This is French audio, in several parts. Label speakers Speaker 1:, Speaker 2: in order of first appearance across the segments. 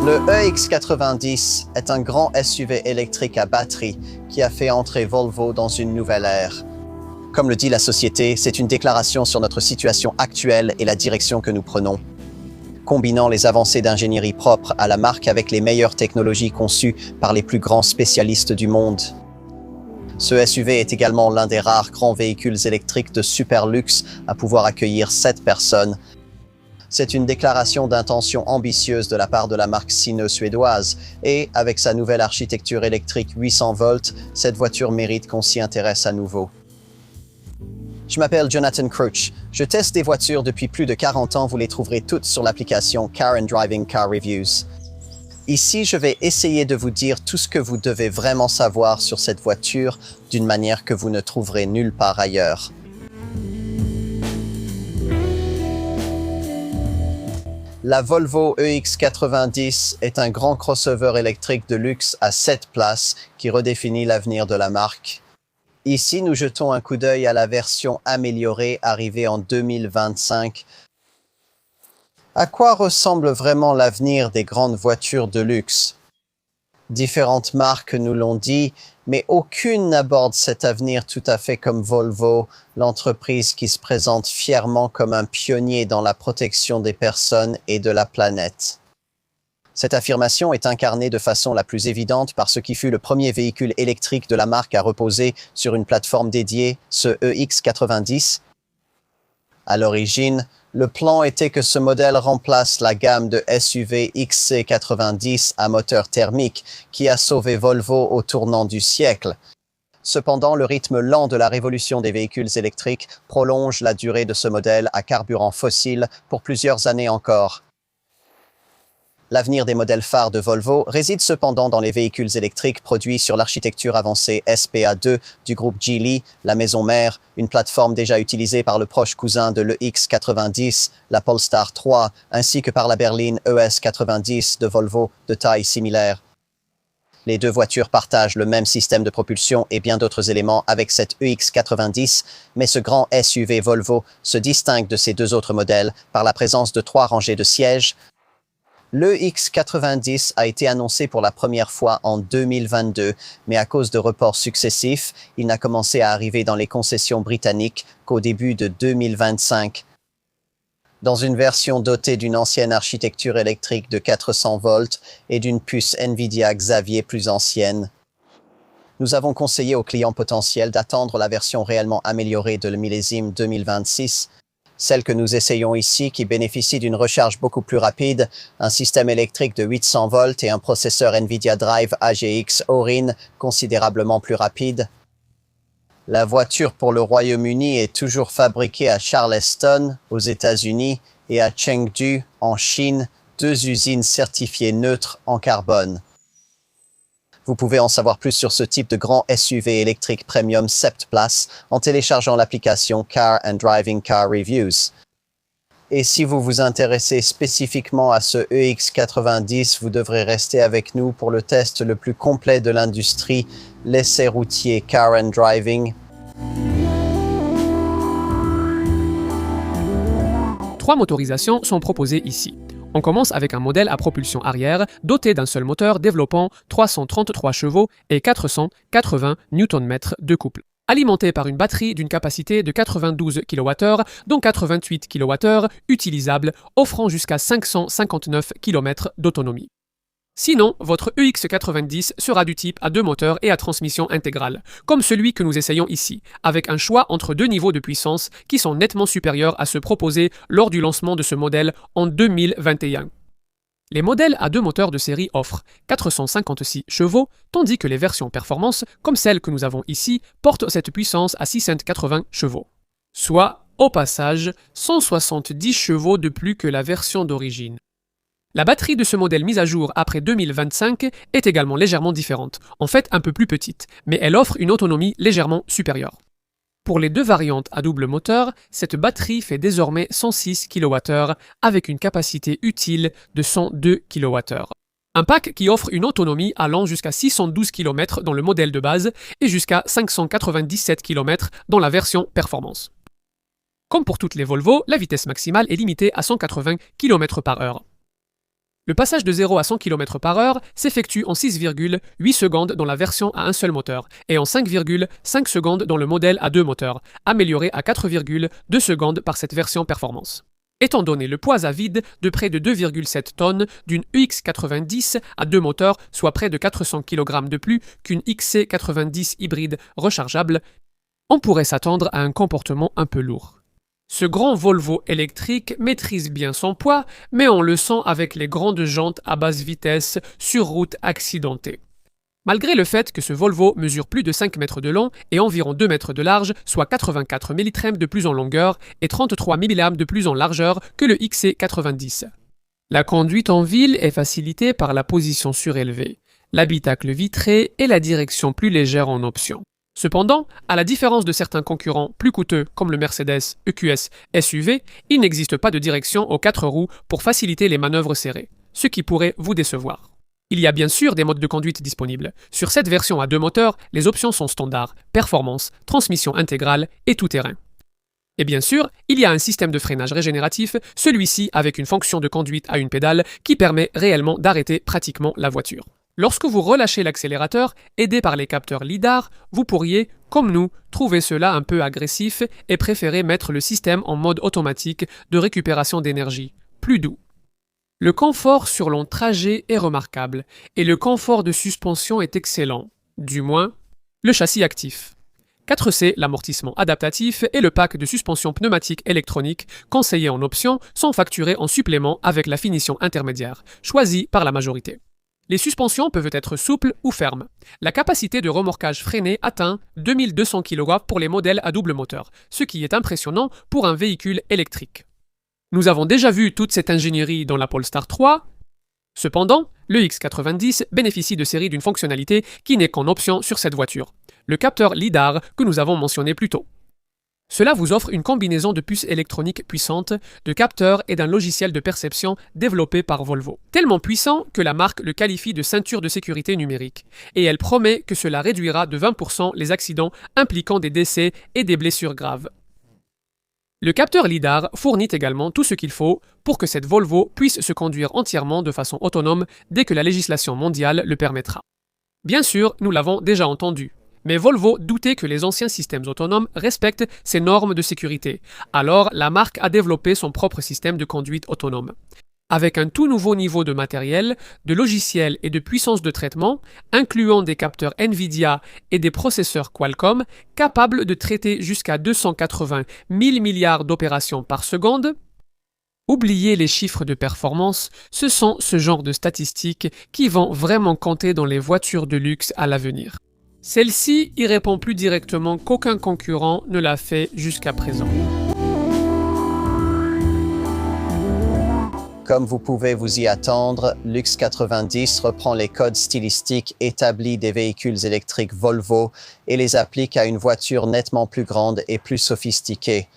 Speaker 1: Le EX90 est un grand SUV électrique à batterie qui a fait entrer Volvo dans une nouvelle ère. Comme le dit la société, c'est une déclaration sur notre situation actuelle et la direction que nous prenons. Combinant les avancées d'ingénierie propre à la marque avec les meilleures technologies conçues par les plus grands spécialistes du monde. Ce SUV est également l'un des rares grands véhicules électriques de super luxe à pouvoir accueillir 7 personnes. C'est une déclaration d'intention ambitieuse de la part de la marque sino-suédoise et, avec sa nouvelle architecture électrique 800 volts, cette voiture mérite qu'on s'y intéresse à nouveau. Je m'appelle Jonathan Crouch. Je teste des voitures depuis plus de 40 ans. Vous les trouverez toutes sur l'application Car and Driving Car Reviews. Ici, je vais essayer de vous dire tout ce que vous devez vraiment savoir sur cette voiture d'une manière que vous ne trouverez nulle part ailleurs. La Volvo EX90 est un grand crossover électrique de luxe à 7 places qui redéfinit l'avenir de la marque. Ici, nous jetons un coup d'œil à la version améliorée arrivée en 2025. À quoi ressemble vraiment l'avenir des grandes voitures de luxe? Différentes marques nous l'ont dit, mais aucune n'aborde cet avenir tout à fait comme Volvo, l'entreprise qui se présente fièrement comme un pionnier dans la protection des personnes et de la planète. Cette affirmation est incarnée de façon la plus évidente par ce qui fut le premier véhicule électrique de la marque à reposer sur une plateforme dédiée, ce EX90. À l'origine, le plan était que ce modèle remplace la gamme de SUV XC90 à moteur thermique qui a sauvé Volvo au tournant du siècle. Cependant, le rythme lent de la révolution des véhicules électriques prolonge la durée de ce modèle à carburant fossile pour plusieurs années encore. L'avenir des modèles phares de Volvo réside cependant dans les véhicules électriques produits sur l'architecture avancée SPA2 du groupe Geely, la maison mère, une plateforme déjà utilisée par le proche cousin de l'EX90, la Polestar 3, ainsi que par la berline ES90 de Volvo de taille similaire. Les deux voitures partagent le même système de propulsion et bien d'autres éléments avec cette EX90, mais ce grand SUV Volvo se distingue de ces deux autres modèles par la présence de 3 rangées de sièges. Le X90 a été annoncé pour la première fois en 2022, mais à cause de reports successifs, il n'a commencé à arriver dans les concessions britanniques qu'au début de 2025. Dans une version dotée d'une ancienne architecture électrique de 400 volts et d'une puce NVIDIA Xavier plus ancienne. Nous avons conseillé aux clients potentiels d'attendre la version réellement améliorée de le millésime 2026, celle que nous essayons ici qui bénéficie d'une recharge beaucoup plus rapide, un système électrique de 800 volts et un processeur NVIDIA Drive AGX Orin considérablement plus rapide. La voiture pour le Royaume-Uni est toujours fabriquée à Charleston, aux États-Unis, et à Chengdu, en Chine, 2 usines certifiées neutres en carbone. Vous pouvez en savoir plus sur ce type de grand SUV électrique premium 7 places en téléchargeant l'application Car and Driving Car Reviews. Et si vous vous intéressez spécifiquement à ce EX90, vous devrez rester avec nous pour le test le plus complet de l'industrie, l'essai routier Car and Driving.
Speaker 2: 3 motorisations sont proposées ici. On commence avec un modèle à propulsion arrière doté d'un seul moteur développant 333 chevaux et 480 Nm de couple. Alimenté par une batterie d'une capacité de 92 kWh, dont 88 kWh utilisables, offrant jusqu'à 559 km d'autonomie. Sinon, votre EX90 sera du type à 2 moteurs et à transmission intégrale, comme celui que nous essayons ici, avec un choix entre 2 niveaux de puissance qui sont nettement supérieurs à ceux proposés lors du lancement de ce modèle en 2021. Les modèles à 2 moteurs de série offrent 456 chevaux, tandis que les versions performance, comme celle que nous avons ici, portent cette puissance à 680 chevaux. Soit, au passage, 170 chevaux de plus que la version d'origine. La batterie de ce modèle mise à jour après 2025 est également légèrement différente, en fait un peu plus petite, mais elle offre une autonomie légèrement supérieure. Pour les 2 variantes à double moteur, cette batterie fait désormais 106 kWh avec une capacité utile de 102 kWh. Un pack qui offre une autonomie allant jusqu'à 612 km dans le modèle de base et jusqu'à 597 km dans la version performance. Comme pour toutes les Volvo, la vitesse maximale est limitée à 180 km/h. Le passage de 0 à 100 km/h s'effectue en 6,8 secondes dans la version à un seul moteur et en 5,5 secondes dans le modèle à deux moteurs, amélioré à 4,2 secondes par cette version performance. Étant donné le poids à vide de près de 2,7 tonnes d'une EX90 à deux moteurs, soit près de 400 kg de plus qu'une XC90 hybride rechargeable, on pourrait s'attendre à un comportement un peu lourd. Ce grand Volvo électrique maîtrise bien son poids, mais on le sent avec les grandes jantes à basse vitesse sur route accidentée. Malgré le fait que ce Volvo mesure plus de 5 mètres de long et environ 2 mètres de large, soit 84 millitrèmes de plus en longueur et 33 millilames de plus en largeur que le XC90. La conduite en ville est facilitée par la position surélevée, l'habitacle vitré et la direction plus légère en option. Cependant, à la différence de certains concurrents plus coûteux comme le Mercedes EQS SUV, il n'existe pas de direction aux 4 roues pour faciliter les manœuvres serrées, ce qui pourrait vous décevoir. Il y a bien sûr des modes de conduite disponibles. Sur cette version à deux moteurs, les options sont standard, performance, transmission intégrale et tout-terrain. Et bien sûr, il y a un système de freinage régénératif, celui-ci avec une fonction de conduite à une pédale qui permet réellement d'arrêter pratiquement la voiture. Lorsque vous relâchez l'accélérateur, aidé par les capteurs LiDAR, vous pourriez, comme nous, trouver cela un peu agressif et préférer mettre le système en mode automatique de récupération d'énergie, plus doux. Le confort sur long trajet est remarquable et le confort de suspension est excellent, du moins le châssis actif. 4C, l'amortissement adaptatif et le pack de suspension pneumatique électronique conseillés en option sont facturés en supplément avec la finition intermédiaire, choisie par la majorité. Les suspensions peuvent être souples ou fermes. La capacité de remorquage freiné atteint 2200 kW pour les modèles à double moteur, ce qui est impressionnant pour un véhicule électrique. Nous avons déjà vu toute cette ingénierie dans la Polestar 3. Cependant, le X90 bénéficie de série d'une fonctionnalité qui n'est qu'en option sur cette voiture, le capteur LiDAR que nous avons mentionné plus tôt. Cela vous offre une combinaison de puces électroniques puissantes, de capteurs et d'un logiciel de perception développé par Volvo. Tellement puissant que la marque le qualifie de ceinture de sécurité numérique. Et elle promet que cela réduira de 20% les accidents impliquant des décès et des blessures graves. Le capteur LiDAR fournit également tout ce qu'il faut pour que cette Volvo puisse se conduire entièrement de façon autonome dès que la législation mondiale le permettra. Bien sûr, nous l'avons déjà entendu. Mais Volvo doutait que les anciens systèmes autonomes respectent ces normes de sécurité. Alors, la marque a développé son propre système de conduite autonome. Avec un tout nouveau niveau de matériel, de logiciel et de puissance de traitement, incluant des capteurs NVIDIA et des processeurs Qualcomm, capables de traiter jusqu'à 280 000 milliards d'opérations par seconde. Oubliez les chiffres de performance, ce sont ce genre de statistiques qui vont vraiment compter dans les voitures de luxe à l'avenir. Celle-ci y répond plus directement qu'aucun concurrent ne l'a fait jusqu'à présent.
Speaker 1: Comme vous pouvez vous y attendre, l'X90 reprend les codes stylistiques établis des véhicules électriques Volvo et les applique à une voiture nettement plus grande et plus sophistiquée.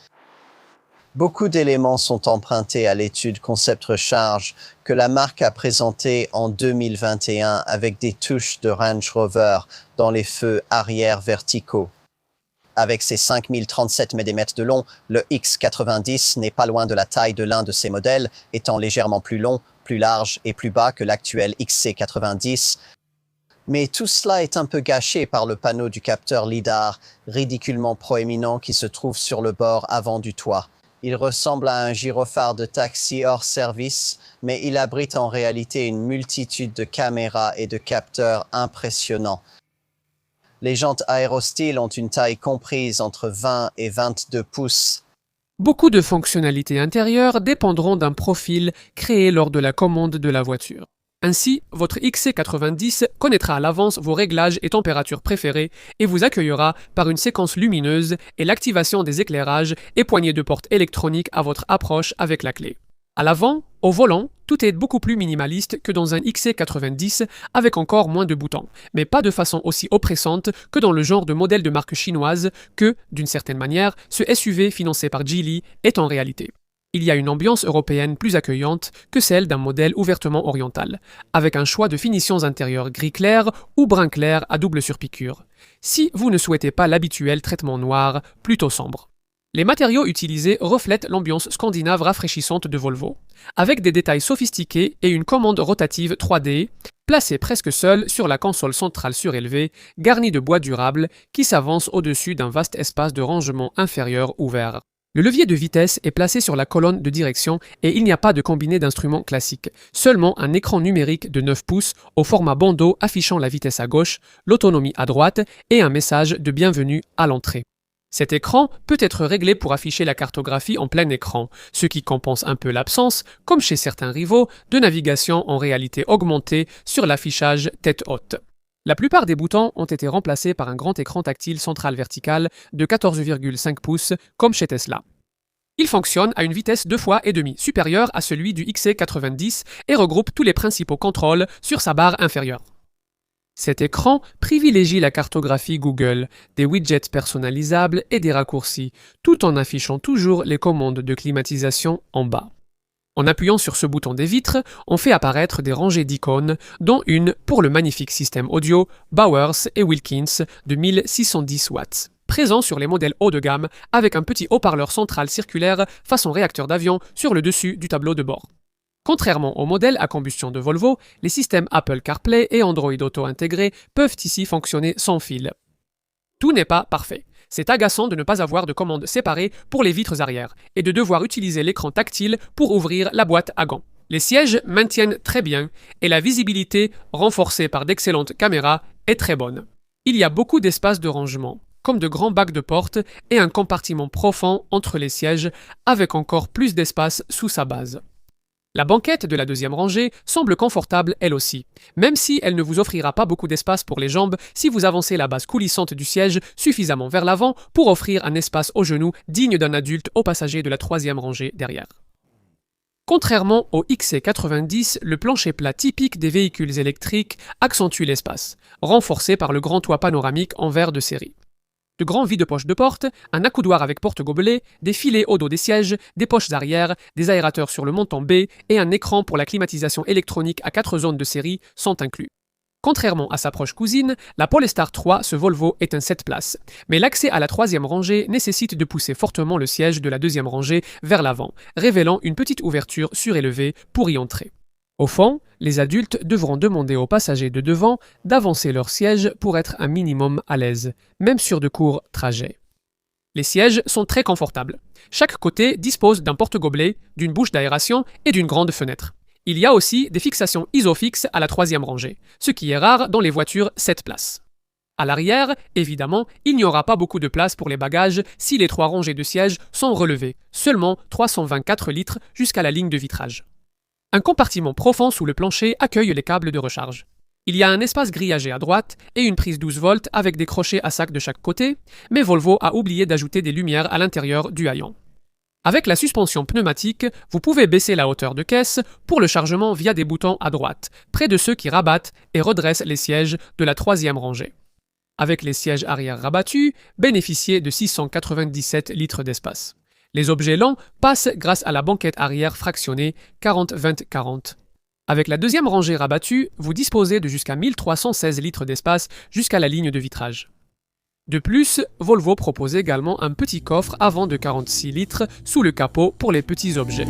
Speaker 1: Beaucoup d'éléments sont empruntés à l'étude Concept Recharge que la marque a présentée en 2021 avec des touches de Range Rover dans les feux arrière verticaux. Avec ses 5037 mm de long, le X90 n'est pas loin de la taille de l'un de ses modèles, étant légèrement plus long, plus large et plus bas que l'actuel XC90. Mais tout cela est un peu gâché par le panneau du capteur LiDAR, ridiculement proéminent qui se trouve sur le bord avant du toit. Il ressemble à un gyrophare de taxi hors service, mais il abrite en réalité une multitude de caméras et de capteurs impressionnants. Les jantes aérostyles ont une taille comprise entre 20 et 22 pouces.
Speaker 2: Beaucoup de fonctionnalités intérieures dépendront d'un profil créé lors de la commande de la voiture. Ainsi, votre XC90 connaîtra à l'avance vos réglages et températures préférées et vous accueillera par une séquence lumineuse et l'activation des éclairages et poignées de porte électroniques à votre approche avec la clé. À l'avant, au volant, tout est beaucoup plus minimaliste que dans un XC90 avec encore moins de boutons, mais pas de façon aussi oppressante que dans le genre de modèle de marque chinoise que, d'une certaine manière, ce SUV financé par Geely est en réalité. Il y a une ambiance européenne plus accueillante que celle d'un modèle ouvertement oriental, avec un choix de finitions intérieures gris clair ou brun clair à double surpiqûre, si vous ne souhaitez pas l'habituel traitement noir plutôt sombre. Les matériaux utilisés reflètent l'ambiance scandinave rafraîchissante de Volvo, avec des détails sophistiqués et une commande rotative 3D, placée presque seule sur la console centrale surélevée, garnie de bois durable, qui s'avance au-dessus d'un vaste espace de rangement inférieur ouvert. Le levier de vitesse est placé sur la colonne de direction et il n'y a pas de combiné d'instruments classiques, seulement un écran numérique de 9 pouces au format bandeau affichant la vitesse à gauche, l'autonomie à droite et un message de bienvenue à l'entrée. Cet écran peut être réglé pour afficher la cartographie en plein écran, ce qui compense un peu l'absence, comme chez certains rivaux, de navigation en réalité augmentée sur l'affichage tête haute. La plupart des boutons ont été remplacés par un grand écran tactile central vertical de 14,5 pouces comme chez Tesla. Il fonctionne à une vitesse 2 fois et demi supérieure à celui du XC90 et regroupe tous les principaux contrôles sur sa barre inférieure. Cet écran privilégie la cartographie Google, des widgets personnalisables et des raccourcis, tout en affichant toujours les commandes de climatisation en bas. En appuyant sur ce bouton des vitres, on fait apparaître des rangées d'icônes, dont une pour le magnifique système audio Bowers et Wilkins de 1610 watts, présent sur les modèles haut de gamme avec un petit haut-parleur central circulaire façon réacteur d'avion sur le dessus du tableau de bord. Contrairement aux modèles à combustion de Volvo, les systèmes Apple CarPlay et Android Auto intégrés peuvent ici fonctionner sans fil. Tout n'est pas parfait. C'est agaçant de ne pas avoir de commande séparée pour les vitres arrière et de devoir utiliser l'écran tactile pour ouvrir la boîte à gants. Les sièges maintiennent très bien et la visibilité, renforcée par d'excellentes caméras, est très bonne. Il y a beaucoup d'espace de rangement, comme de grands bacs de porte et un compartiment profond entre les sièges avec encore plus d'espace sous sa base. La banquette de la deuxième rangée semble confortable elle aussi, même si elle ne vous offrira pas beaucoup d'espace pour les jambes si vous avancez la base coulissante du siège suffisamment vers l'avant pour offrir un espace aux genoux digne d'un adulte aux passagers de la troisième rangée derrière. Contrairement au XC90, le plancher plat typique des véhicules électriques accentue l'espace, renforcé par le grand toit panoramique en verre de série. De grands vide-poches de porte, un accoudoir avec porte-gobelet, des filets au dos des sièges, des poches arrière, des aérateurs sur le montant B et un écran pour la climatisation électronique à 4 zones de série sont inclus. Contrairement à sa proche cousine, la Polestar 3, ce Volvo est un 7 places, mais l'accès à la troisième rangée nécessite de pousser fortement le siège de la deuxième rangée vers l'avant, révélant une petite ouverture surélevée pour y entrer. Au fond, les adultes devront demander aux passagers de devant d'avancer leur siège pour être un minimum à l'aise, même sur de courts trajets. Les sièges sont très confortables. Chaque côté dispose d'un porte-gobelet, d'une bouche d'aération et d'une grande fenêtre. Il y a aussi des fixations isofixes à la troisième rangée, ce qui est rare dans les voitures 7 places. À l'arrière, évidemment, il n'y aura pas beaucoup de place pour les bagages si les 3 rangées de sièges sont relevées, seulement 324 litres jusqu'à la ligne de vitrage. Un compartiment profond sous le plancher accueille les câbles de recharge. Il y a un espace grillagé à droite et une prise 12 volts avec des crochets à sac de chaque côté, mais Volvo a oublié d'ajouter des lumières à l'intérieur du haillon. Avec la suspension pneumatique, vous pouvez baisser la hauteur de caisse pour le chargement via des boutons à droite, près de ceux qui rabattent et redressent les sièges de la troisième rangée. Avec les sièges arrière rabattus, bénéficiez de 697 litres d'espace. Les objets lents passent grâce à la banquette arrière fractionnée 40-20-40. Avec la deuxième rangée rabattue, vous disposez de jusqu'à 1316 litres d'espace jusqu'à la ligne de vitrage. De plus, Volvo propose également un petit coffre avant de 46 litres sous le capot pour les petits objets.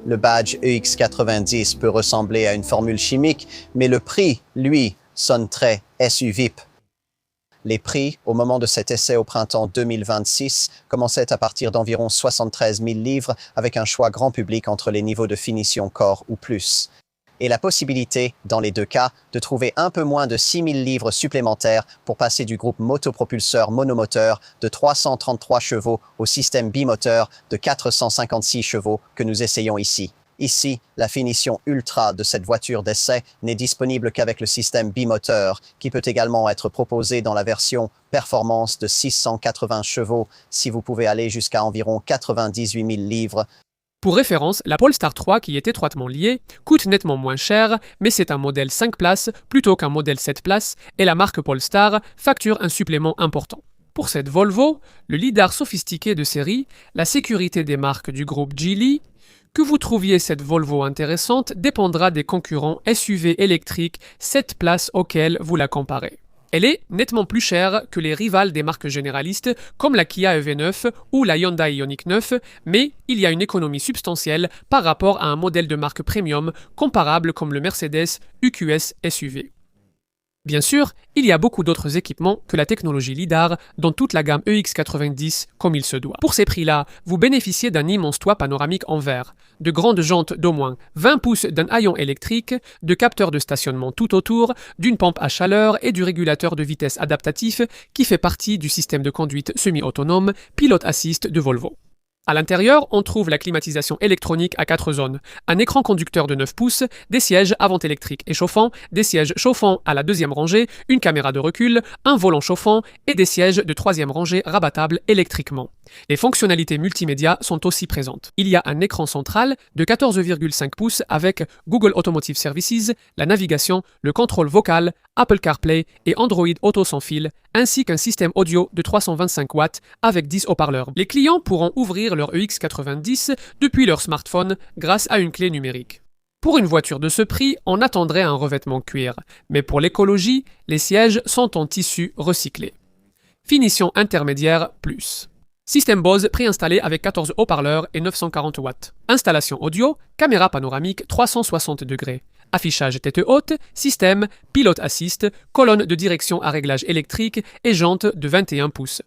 Speaker 1: Le badge EX90 peut ressembler à une formule chimique, mais le prix, lui, sonne très SUVIP. Les prix, au moment de cet essai au printemps 2026, commençaient à partir d'environ 73 000 livres avec un choix grand public entre les niveaux de finition Core ou Plus. Et la possibilité, dans les deux cas, de trouver un peu moins de 6 000 livres supplémentaires pour passer du groupe motopropulseur monomoteur de 333 chevaux au système bimoteur de 456 chevaux que nous essayons ici. Ici, la finition ultra de cette voiture d'essai n'est disponible qu'avec le système bimoteur, qui peut également être proposé dans la version performance de 680 chevaux, si vous pouvez aller jusqu'à environ 98 000 livres.
Speaker 2: Pour référence, la Polestar 3, qui est étroitement liée, coûte nettement moins cher, mais c'est un modèle 5 places plutôt qu'un modèle 7 places, et la marque Polestar facture un supplément important. Pour cette Volvo, le lidar sophistiqué de série, la sécurité des marques du groupe Geely, que vous trouviez cette Volvo intéressante dépendra des concurrents SUV électriques 7 places auxquels vous la comparez. Elle est nettement plus chère que les rivales des marques généralistes comme la Kia EV9 ou la Hyundai Ioniq 9, mais il y a une économie substantielle par rapport à un modèle de marque premium comparable comme le Mercedes EQS SUV. Bien sûr, il y a beaucoup d'autres équipements que la technologie LiDAR dans toute la gamme EX90 comme il se doit. Pour ces prix-là, vous bénéficiez d'un immense toit panoramique en verre, de grandes jantes d'au moins 20 pouces d'un haillon électrique, de capteurs de stationnement tout autour, d'une pompe à chaleur et du régulateur de vitesse adaptatif qui fait partie du système de conduite semi-autonome Pilot Assist de Volvo. À l'intérieur, on trouve la climatisation électronique à 4 zones, un écran conducteur de 9 pouces, des sièges avant électriques et chauffants, des sièges chauffants à la deuxième rangée, une caméra de recul, un volant chauffant et des sièges de troisième rangée rabattables électriquement. Les fonctionnalités multimédia sont aussi présentes. Il y a un écran central de 14,5 pouces avec Google Automotive Services, la navigation, le contrôle vocal, Apple CarPlay et Android Auto sans fil, ainsi qu'un système audio de 325 watts avec 10 haut-parleurs. Les clients pourront ouvrir leur EX90 depuis leur smartphone grâce à une clé numérique. Pour une voiture de ce prix, on attendrait un revêtement cuir, mais pour l'écologie, les sièges sont en tissu recyclé. Finition intermédiaire plus. Système Bose préinstallé avec 14 haut-parleurs et 940 watts. Installation audio, caméra panoramique 360 degrés. Affichage tête haute, système, pilote assist, colonne de direction à réglage électrique et jantes de 21 pouces.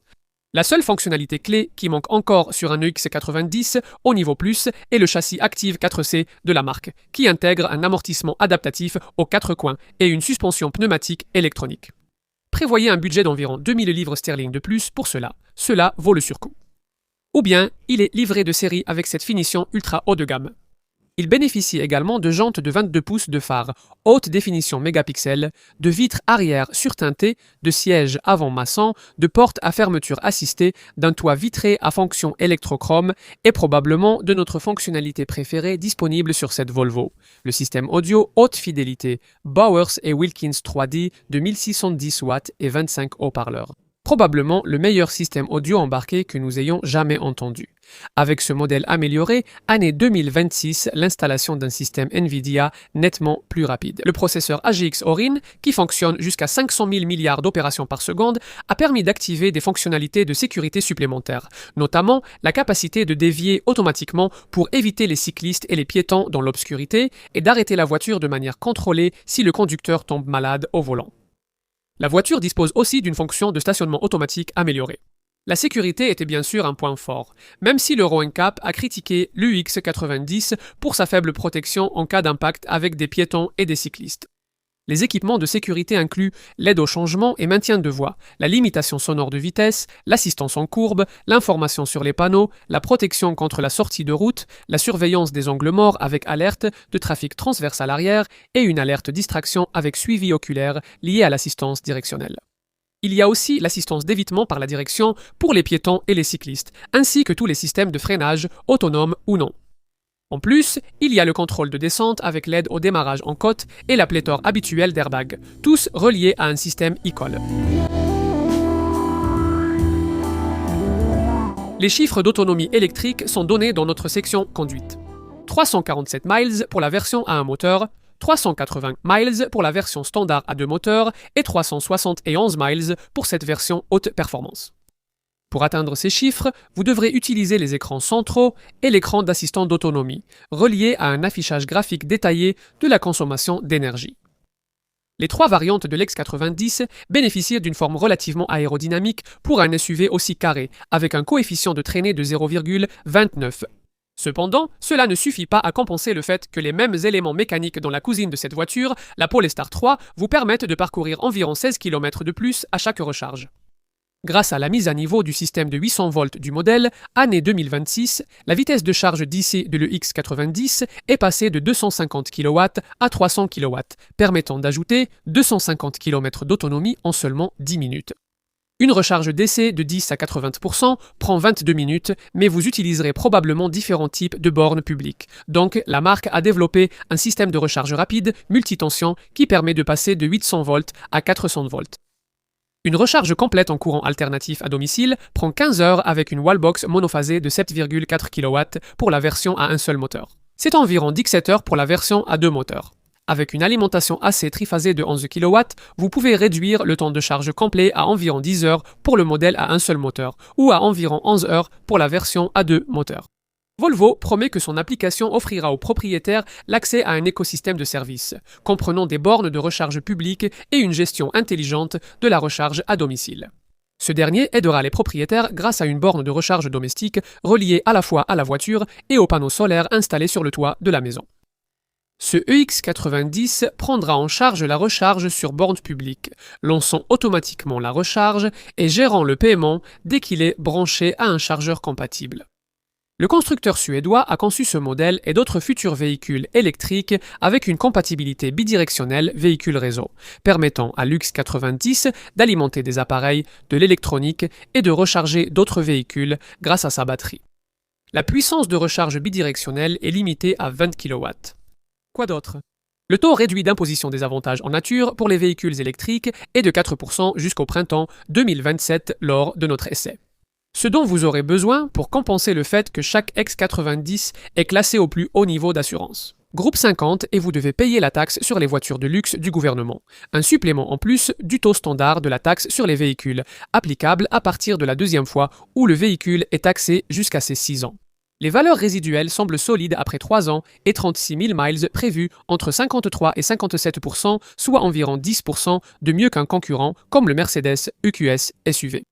Speaker 2: La seule fonctionnalité clé qui manque encore sur un EX90 au niveau plus est le châssis Active 4C de la marque, qui intègre un amortissement adaptatif aux 4 coins et une suspension pneumatique électronique. Prévoyez un budget d'environ 2000 livres sterling de plus pour cela. Cela vaut le surcoût. Ou bien, il est livré de série avec cette finition ultra haut de gamme. Il bénéficie également de jantes de 22 pouces de phare, haute définition mégapixels, de vitres arrière surteintées, de sièges avant massants, de portes à fermeture assistée, d'un toit vitré à fonction électrochrome et probablement de notre fonctionnalité préférée disponible sur cette Volvo, le système audio haute fidélité Bowers & Wilkins 3D de 1610 watts et 25 haut-parleurs. Probablement le meilleur système audio embarqué que nous ayons jamais entendu. Avec ce modèle amélioré, année 2026, l'installation d'un système NVIDIA nettement plus rapide. Le processeur AGX Orin, qui fonctionne jusqu'à 500 000 milliards d'opérations par seconde, a permis d'activer des fonctionnalités de sécurité supplémentaires, notamment la capacité de dévier automatiquement pour éviter les cyclistes et les piétons dans l'obscurité et d'arrêter la voiture de manière contrôlée si le conducteur tombe malade au volant. La voiture dispose aussi d'une fonction de stationnement automatique améliorée. La sécurité était bien sûr un point fort, même si l'Euro NCAP a critiqué l'UX90 pour sa faible protection en cas d'impact avec des piétons et des cyclistes. Les équipements de sécurité incluent l'aide au changement et maintien de voie, la limitation sonore de vitesse, l'assistance en courbe, l'information sur les panneaux, la protection contre la sortie de route, la surveillance des angles morts avec alerte de trafic transverse à l'arrière et une alerte distraction avec suivi oculaire lié à l'assistance directionnelle. Il y a aussi l'assistance d'évitement par la direction pour les piétons et les cyclistes, ainsi que tous les systèmes de freinage, autonomes ou non. En plus, il y a le contrôle de descente avec l'aide au démarrage en côte et la pléthore habituelle d'airbags, tous reliés à un système e-call. Les chiffres d'autonomie électrique sont donnés dans notre section conduite. 347 miles pour la version à un moteur, 380 miles pour la version standard à 2 moteurs et 371 miles pour cette version haute performance. Pour atteindre ces chiffres, vous devrez utiliser les écrans centraux et l'écran d'assistant d'autonomie, reliés à un affichage graphique détaillé de la consommation d'énergie. Les 3 variantes de l'X90 bénéficient d'une forme relativement aérodynamique pour un SUV aussi carré, avec un coefficient de traînée de 0,29. Cependant, cela ne suffit pas à compenser le fait que les mêmes éléments mécaniques dans la cousine de cette voiture, la Polestar 3, vous permettent de parcourir environ 16 km de plus à chaque recharge. Grâce à la mise à niveau du système de 800 volts du modèle, année 2026, la vitesse de charge DC de l'EX90 est passée de 250 kW à 300 kW, permettant d'ajouter 250 km d'autonomie en seulement 10 minutes. Une recharge DC de 10 à 80% prend 22 minutes, mais vous utiliserez probablement différents types de bornes publiques. Donc, la marque a développé un système de recharge rapide multitension qui permet de passer de 800 volts à 400 volts. Une recharge complète en courant alternatif à domicile prend 15 heures avec une wallbox monophasée de 7,4 kW pour la version à un seul moteur. C'est environ 17 heures pour la version à 2 moteurs. Avec une alimentation AC triphasée de 11 kW, vous pouvez réduire le temps de charge complet à environ 10 heures pour le modèle à un seul moteur ou à environ 11 heures pour la version à deux moteurs. Volvo promet que son application offrira aux propriétaires l'accès à un écosystème de services, comprenant des bornes de recharge publiques et une gestion intelligente de la recharge à domicile. Ce dernier aidera les propriétaires grâce à une borne de recharge domestique reliée à la fois à la voiture et aux panneaux solaires installés sur le toit de la maison. Ce EX90 prendra en charge la recharge sur borne publique, lançant automatiquement la recharge et gérant le paiement dès qu'il est branché à un chargeur compatible. Le constructeur suédois a conçu ce modèle et d'autres futurs véhicules électriques avec une compatibilité bidirectionnelle véhicule-réseau, permettant à l'UX90 d'alimenter des appareils, de l'électronique et de recharger d'autres véhicules grâce à sa batterie. La puissance de recharge bidirectionnelle est limitée à 20 kW. Quoi d'autre? Le taux réduit d'imposition des avantages en nature pour les véhicules électriques est de 4% jusqu'au printemps 2027 lors de notre essai. Ce dont vous aurez besoin pour compenser le fait que chaque X90 est classé au plus haut niveau d'assurance. Groupe 50 et vous devez payer la taxe sur les voitures de luxe du gouvernement. Un supplément en plus du taux standard de la taxe sur les véhicules, applicable à partir de la deuxième fois où le véhicule est taxé jusqu'à ses 6 ans. Les valeurs résiduelles semblent solides après 3 ans et 36 000 miles prévus entre 53 et 57%, soit environ 10% de mieux qu'un concurrent comme le Mercedes EQS SUV.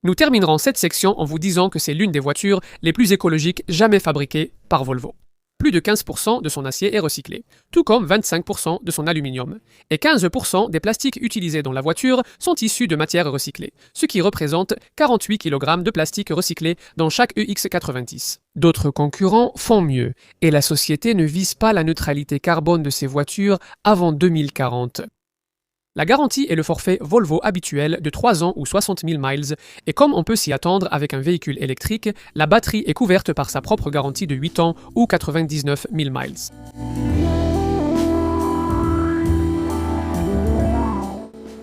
Speaker 2: Nous terminerons cette section en vous disant que c'est l'une des voitures les plus écologiques jamais fabriquées par Volvo. Plus de 15% de son acier est recyclé, tout comme 25% de son aluminium. Et 15% des plastiques utilisés dans la voiture sont issus de matières recyclées, ce qui représente 48 kg de plastique recyclé dans chaque EX90. D'autres concurrents font mieux, et la société ne vise pas la neutralité carbone de ses voitures avant 2040. La garantie est le forfait Volvo habituel de 3 ans ou 60 000 miles, et comme on peut s'y attendre avec un véhicule électrique, la batterie est couverte par sa propre garantie de 8 ans ou 99 000 miles.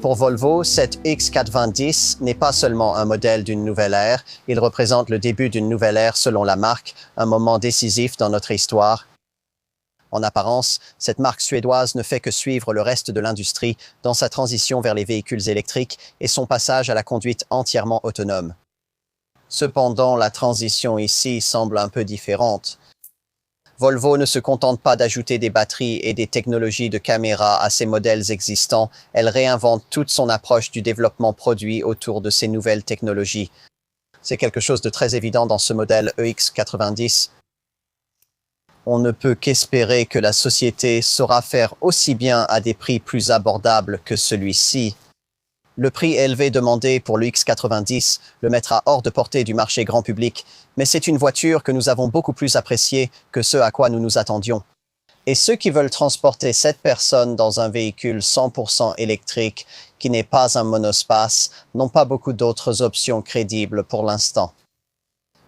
Speaker 1: Pour Volvo, cette X90 n'est pas seulement un modèle d'une nouvelle ère, il représente le début d'une nouvelle ère selon la marque, un moment décisif dans notre histoire. En apparence, cette marque suédoise ne fait que suivre le reste de l'industrie dans sa transition vers les véhicules électriques et son passage à la conduite entièrement autonome. Cependant, la transition ici semble un peu différente. Volvo ne se contente pas d'ajouter des batteries et des technologies de caméra à ses modèles existants, elle réinvente toute son approche du développement produit autour de ces nouvelles technologies. C'est quelque chose de très évident dans ce modèle EX90. On ne peut qu'espérer que la société saura faire aussi bien à des prix plus abordables que celui-ci. Le prix élevé demandé pour le X90 le mettra hors de portée du marché grand public, mais c'est une voiture que nous avons beaucoup plus appréciée que ce à quoi nous nous attendions. Et ceux qui veulent transporter 7 personnes dans un véhicule 100% électrique qui n'est pas un monospace n'ont pas beaucoup d'autres options crédibles pour l'instant.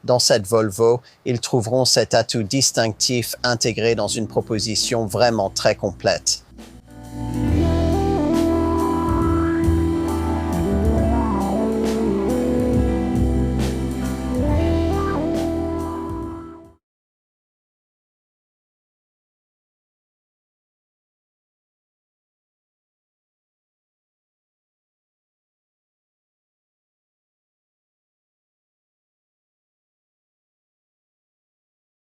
Speaker 1: Dans cette Volvo, ils trouveront cet atout distinctif intégré dans une proposition vraiment très complète.